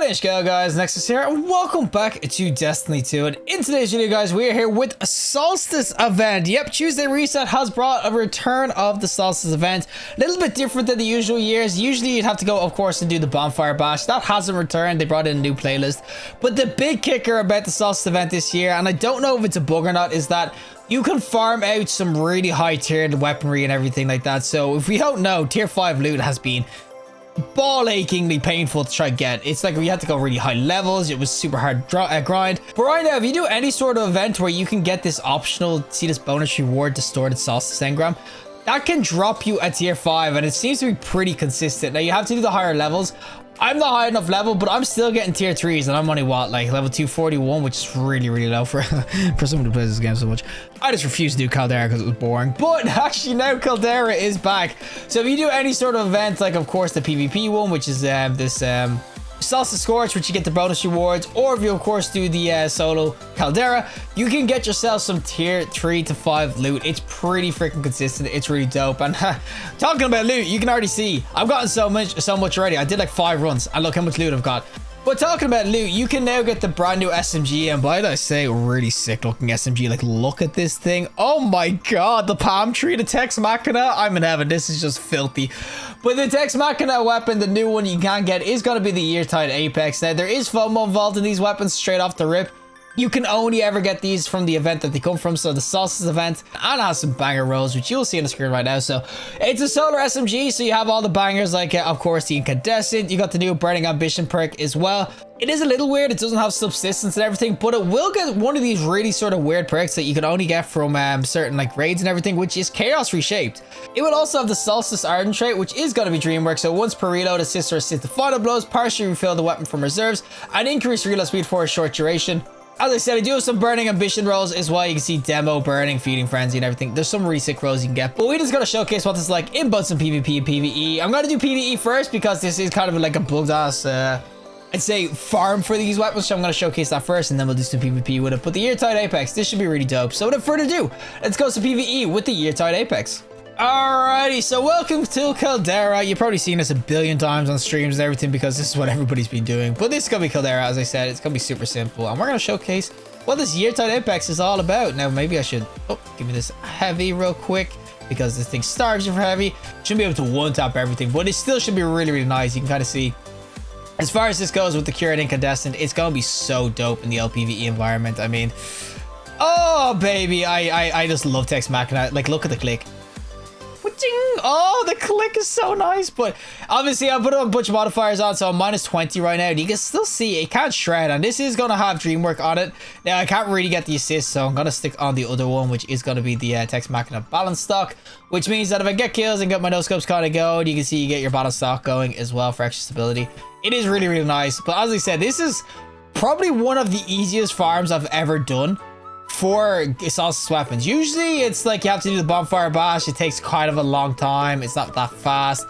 Alright, go guys, Nexas here, and welcome back to Destiny 2. And in today's video, guys, we are here with a Solstice event. Yep, Tuesday Reset has brought a return of the Solstice event. A little bit different than the usual years. Usually you'd have to go, of course, and do the bonfire bash. That hasn't returned. They brought in a new playlist. But the big kicker about the Solstice event this year, and I don't know if it's a bug or not, is that you can farm out some really high tiered weaponry and everything like that. So if we don't know, tier 5 loot has been ball achingly painful to try to get. It's like we had to go really high levels. It was super hard grind. But right now, if you do any sort of event where you can get this optional, see this bonus reward, distorted Solstice engram, that can drop you at tier 5, and it seems to be pretty consistent. Now you have to do the higher levels. I'm not high enough level, but I'm still getting tier 3s, and I'm only what, like level 241, which is really low for someone who plays this game so much. I just refused to do Caldera because it was boring. But actually now Caldera is back. So if you do any sort of event, like of course the PvP one, which is this Solstice Scorch, which you get the bonus rewards, or if you of course do the solo Caldera, you can get yourself some tier 3 to 5 loot. It's pretty freaking consistent. It's really dope. And talking about loot, you can already see I've gotten so much already. I did like 5 runs and look how much loot I've got. But talking about loot, you can now get the brand new SMG, and by the way, I say really sick looking SMG. Like, look at this thing. Oh my god, the palm tree, the TEX Machina. I'm in heaven. This is just filthy. But the TEX Machina weapon, the new one you can get, is going to be the Yeartide Apex. Now, there is FOMO involved in these weapons straight off the rip. You can only ever get these from the event that they come from, so the Solstice event, and it has some banger rolls, which you'll see on the screen right now. So it's a solar SMG, so you have all the bangers, like of course the incandescent. You got the new burning ambition perk as well. It is a little weird, it doesn't have subsistence and everything, but it will get one of these really sort of weird perks that you can only get from certain like raids and everything, which is chaos reshaped. It will also have the Solstice ardent trait, which is going to be dream work. So once per reload, assist or assist the final blows, partially refill the weapon from reserves, and increase reload speed for a short duration. As I said, I do have some burning ambition rolls as well. You can see demo, burning, feeding frenzy, and everything. There's some really sick rolls you can get. But we just got to showcase what this is like in both some PvP and PvE. I'm going to do PvE first because this is kind of like a bugged ass, I'd say, farm for these weapons. So I'm going to showcase that first, and then we'll do some PvP with it. But the Yeartide Apex, this should be really dope. So without further ado, let's go to PvE with the Yeartide Apex. Alrighty, so welcome to Caldera. You've probably seen this a billion times on streams and everything because this is what everybody's been doing. But this is going to be Caldera, as I said. It's going to be super simple. And we're going to showcase what this Yeartide Apex is all about. Now, maybe I should... Oh, give me this heavy real quick because this thing starves you for heavy. Shouldn't be able to one-tap everything, but it still should be really nice. You can kind of see... As far as this goes with the Cured Incandescent, it's going to be so dope in the LPVE environment. I mean... Oh, baby. I just love TEX Machina. Like, look at the click. Oh, the click is so nice. But obviously I put a bunch of modifiers on, so I'm minus 20 right now. You can still see it can't shred, and this is going to have dream work on it. Now I can't really get the assist, so I'm going to stick on the other one, which is going to be the TEX Machina balance stock, which means that if I get kills and get my no scopes kind of going, you can see you get your balance stock going as well for extra stability. It is really nice. But as I said, this is probably one of the easiest farms I've ever done for Solstice weapons. Usually it's like you have to do the bonfire bash. It takes kind of a long time. It's not that fast,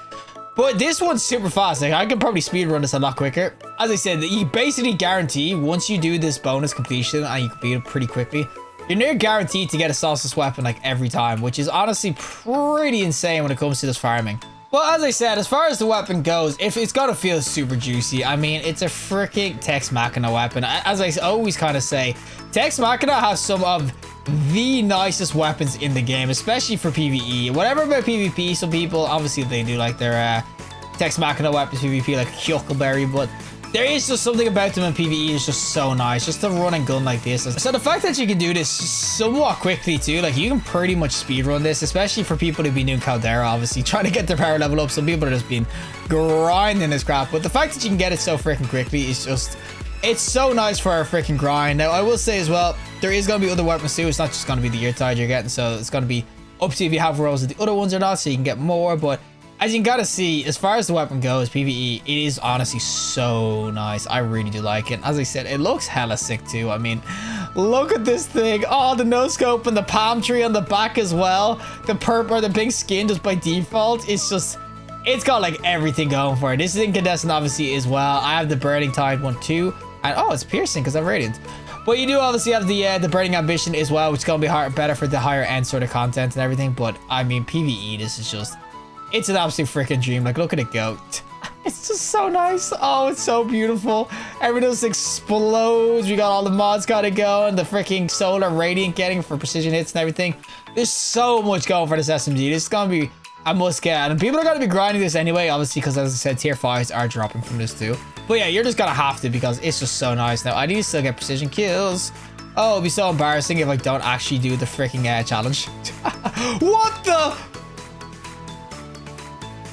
but this one's super fast. Like, I can probably speed run this a lot quicker. As I said, you basically guarantee once you do this bonus completion and you complete it pretty quickly, you're near guaranteed to get a Solstice weapon like every time, which is honestly pretty insane when it comes to this farming. Well, as I said, as far as the weapon goes, if it's gonna feel super juicy, I mean, it's a freaking TEX Machina weapon. As I always kind of say, TEX Machina has some of the nicest weapons in the game, especially for PvE. Whatever about PvP, some people, obviously they do like their TEX Machina weapons PvP, like Huckleberry, but there is just something about them in PvE is just so nice, just to run and gun like this. So the fact that you can do this somewhat quickly too, like you can pretty much speedrun this, especially for people who've been doing Caldera, obviously trying to get their power level up. Some people are just been grinding this crap, but the fact that you can get it so freaking quickly is just, it's so nice for a freaking grind. Now I will say as well, there is going to be other weapons too. It's not just going to be the Yeartide you're getting, so it's going to be up to you if you have rolls with the other ones or not, so you can get more. But as you can gotta see, as far as the weapon goes, PvE, it is honestly so nice. I really do like it. As I said, it looks hella sick too. I mean, look at this thing. Oh, the no scope and the palm tree on the back as well. The purple or the pink skin just by default. It's just, it's got like everything going for it. This is incandescent obviously as well. I have the burning tide one too. And oh, it's piercing because I'm radiant. But you do obviously have the burning ambition as well, which is gonna be better for the higher end sort of content and everything. But I mean, PvE, this is just, it's an absolute freaking dream. Like, look at it go. It's just so nice. Oh, it's so beautiful. Everything just explodes. We got all the mods got to go and the freaking solar radiant getting for precision hits and everything. There's so much going for this SMG. This is going to be a must get. And people are going to be grinding this anyway, obviously, because as I said, tier 5s are dropping from this too. But yeah, you're just going to have to because it's just so nice. Now, I need to still get precision kills. Oh, it'd be so embarrassing if I don't actually do the freaking challenge. What the?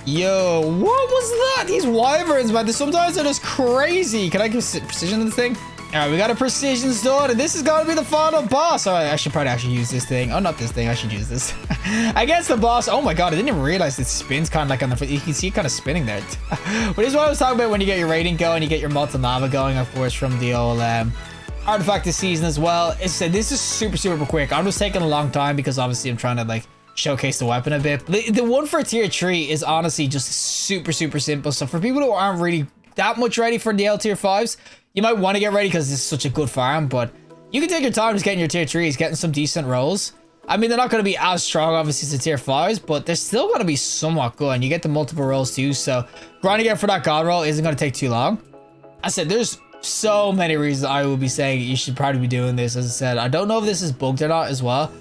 Yo, what was that? These wyverns, man. Sometimes they're just crazy. Can I give precision to this thing? All right, we got a precision sword, and this is going to be the final boss. All right, I should probably actually use this thing. Oh, not this thing. I should use this. I guess the boss. Oh my god, I didn't even realize it spins kind of like on the. You can see it kind of spinning there. But this is what I was talking about when you get your radiant going, you get your molten lava going, of course, from the old artifact this season as well. As I said, this is super quick. I'm just taking a long time because obviously I'm trying to like showcase the weapon a bit. The one for tier 3 is honestly just super simple. So for people who aren't really that much ready for the L tier 5s, you might want to get ready because this is such a good farm, but you can take your time just getting your tier 3s, getting some decent rolls. I mean, they're not going to be as strong obviously as the tier 5s, but they're still going to be somewhat good, and you get the multiple rolls too, so grinding out for that god roll isn't going to take too long. I said there's so many reasons I would be saying you should probably be doing this. As I said, I don't know if this is bugged or not as well.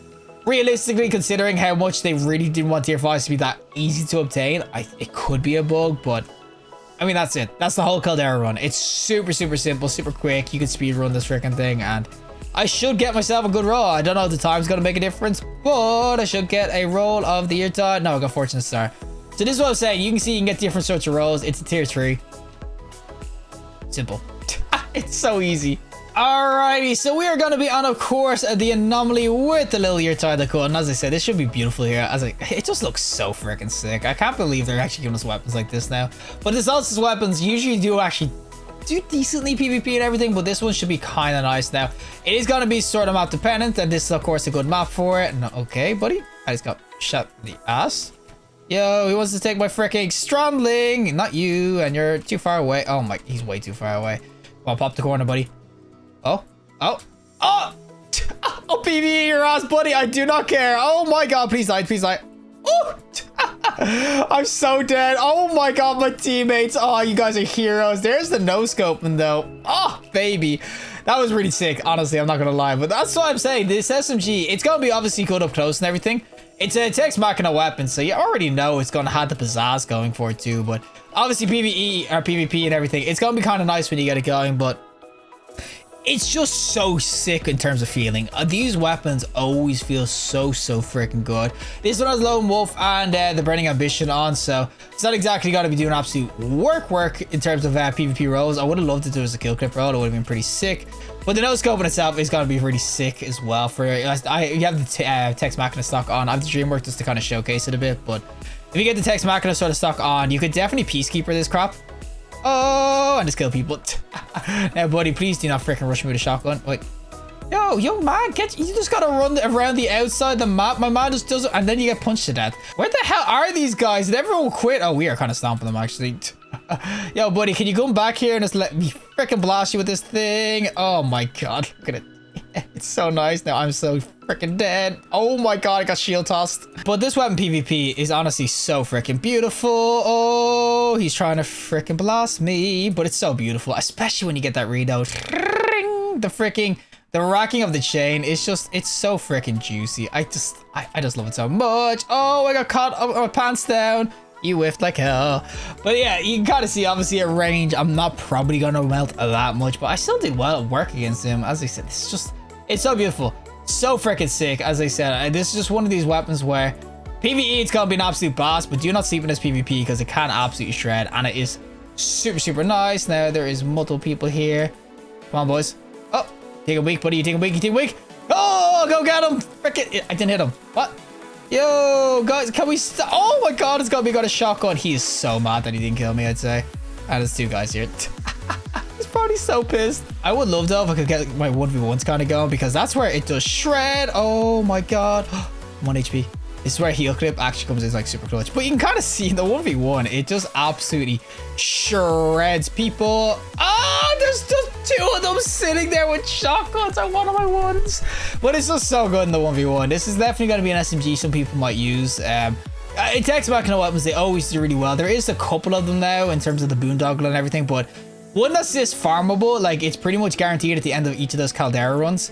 Realistically, considering how much they really didn't want tier 5s to be that easy to obtain, it could be a bug, but I mean, that's it. That's the whole Caldera run. It's super simple, super quick. You can speed run this freaking thing, and I should get myself a good roll. I don't know if the time's going to make a difference, but I should get a roll of the Yeartide. No, I got Fortune Star. So this is what I'm saying. You can see you can get different sorts of rolls. It's a tier 3. Simple. It's so easy. Alrighty, so we are going to be on, of course, the anomaly with the little Yeartide that cool. And as I said, this should be beautiful here. It just looks so freaking sick. I can't believe they're actually giving us weapons like this now. But the Solstice weapons usually do decently PvP and everything, but this one should be kind of nice now. It is going to be sort of map dependent, and this is, of course, a good map for it. No, okay, buddy. I just got shot in the ass. Yo, he wants to take my freaking Strandling. Not you, and you're too far away. Oh my, he's way too far away. Come on, pop the corner, buddy. Oh, PvE your ass, buddy. I do not care. Oh my god, please die, please die. Oh, I'm so dead. Oh my god, my teammates. Oh, you guys are heroes. There's the no scoping though. Oh, baby. That was really sick. Honestly, I'm not gonna lie, but that's what I'm saying. This SMG, it's gonna be obviously good up close and everything. It's a TEX ONLY weapon, so you already know it's gonna have the pizzazz going for it too. But obviously PvE or PvP and everything, it's gonna be kind of nice when you get it going, but it's just so sick in terms of feeling. These weapons always feel so freaking good. This one has Lone Wolf and the Burning Ambition on, so it's not exactly going to be doing absolute work in terms of PvP rolls. I would have loved it if it was a kill clip roll. It would have been pretty sick. But the no scope in itself is going to be really sick as well. You have the TEX ONLY stock on. I have the Dreamwork just to kind of showcase it a bit, but if you get the TEX ONLY sort of stock on, you could definitely Peacekeeper this crap. Oh, and just kill people. Now, buddy, please do not freaking rush me with a shotgun. Wait. Yo, young man, you just gotta run around the outside of the map. My man just does it, and then you get punched to death. Where the hell are these guys? Did everyone quit? Oh, we are kind of stomping them, actually. Yo, buddy, can you come back here and just let me freaking blast you with this thing? Oh, my God. Look at it. It's so nice. Now I'm so freaking dead. Oh my god, I got shield tossed. But this weapon PvP is honestly so freaking beautiful. Oh, he's trying to freaking blast me, but it's so beautiful, especially when you get that reload. The racking of the chain is just, it's so freaking juicy. I just love it so much. Oh, I got caught up my pants down. You whiffed like hell. But yeah, you can kind of see obviously at range I'm not probably gonna melt that much, but I still did well at work against him. As I said, it's so beautiful, so freaking sick. As I said, this is just one of these weapons where PvE it's gonna be an absolute boss, but do not sleep in this PvP because it can absolutely shred, and it is super nice. Now there is multiple people here. Come on, boys. Oh, take a weak, buddy. You take a weak. Oh, go get him. Frickin', I didn't hit him. What? Yo, guys, can we stop? Oh my god, it's got a shotgun. He is so mad that he didn't kill me, I'd say. And there's two guys here. He's probably so pissed. I would love though if I could get my 1v1s kind of going, because that's where it does shred. Oh my god. 1 HP. This is where heal clip actually comes in like super clutch. But you can kind of see in the 1v1, it just absolutely shreds people. Ah, there's just two of them sitting there with shotguns on one of my ones. But it's just so good in the 1v1. This is definitely going to be an SMG some people might use. TEX weapons, they always do really well. There is a couple of them now in terms of the boondoggle and everything, but one that's this farmable, like it's pretty much guaranteed at the end of each of those Caldera runs.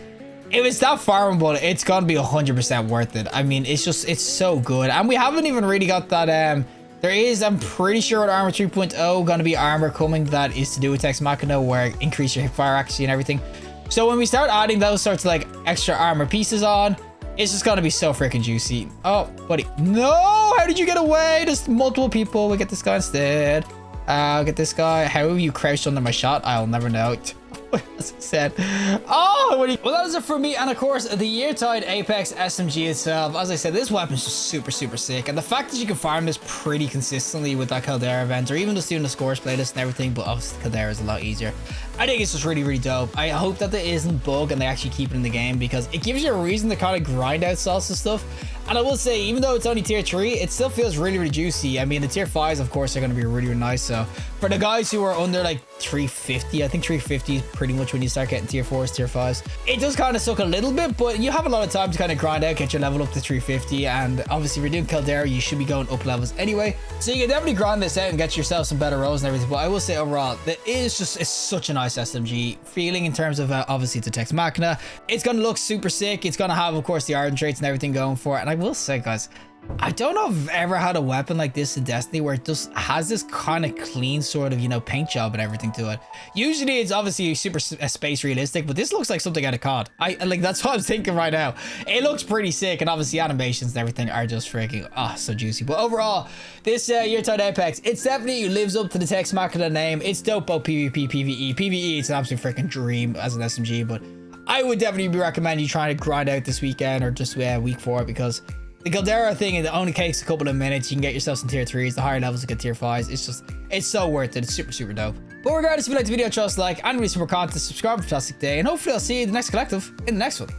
If it's that farmable, it's gonna be 100% worth it. I mean, it's so good. And we haven't even really got that, there is, I'm pretty sure with Armor 3.0 gonna be armor coming that is to do with Tex Machina, where increase your hip fire accuracy and everything. So when we start adding those sorts of like extra armor pieces on, it's just gonna be so freaking juicy. Oh, buddy. No, how did you get away? There's multiple people. We get this guy instead. I'll get this guy. How have you crouched under my shot? I'll never know. As I said. Oh, well, that is it for me. And of course, the Yeartide Apex SMG itself. As I said, this weapon is just super sick. And the fact that you can farm this pretty consistently with that Caldera event, or even just doing the scores playlist and everything, but obviously Caldera is a lot easier. I think it's just really dope. I hope that there isn't bug and they actually keep it in the game, because it gives you a reason to kind of grind out Solstice stuff. And I will say, even though it's only tier 3, it still feels really juicy. I mean, the tier 5s, of course, are going to be really nice. So for the guys who are under like 350, I think 350 is pretty much when you start getting tier 4s, tier 5s. It does kind of suck a little bit, but you have a lot of time to kind of grind out, get your level up to 350. And obviously, if you're doing Caldera, you should be going up levels anyway. So you can definitely grind this out and get yourself some better rolls and everything. But I will say overall, it's such a nice SMG feeling in terms of obviously the Tex Machina. It's going to look super sick. It's going to have, of course, the ardent traits and everything going for it. And I will say, guys, I don't know if I've ever had a weapon like this in Destiny where it just has this kind of clean sort of, you know, paint job and everything to it. Usually it's obviously super space realistic, but this looks like something out of COD. Like, that's what I'm thinking right now. It looks pretty sick, and obviously animations and everything are just freaking so juicy. But overall, this Yeartide Apex, it's definitely lives up to the Tex Machina name. It's dope both PvP, PvE. PvE, it's an absolute freaking dream as an SMG, but I would definitely recommend you trying to grind out this weekend or just week 4, because the Caldera thing, it only takes a couple of minutes. You can get yourself some tier 3s, the higher levels you get tier 5s. It's so worth it. It's super dope. But regardless, if you like the video, trust like and really super content, subscribe for a fantastic day, and hopefully I'll see you in the next collective in the next one.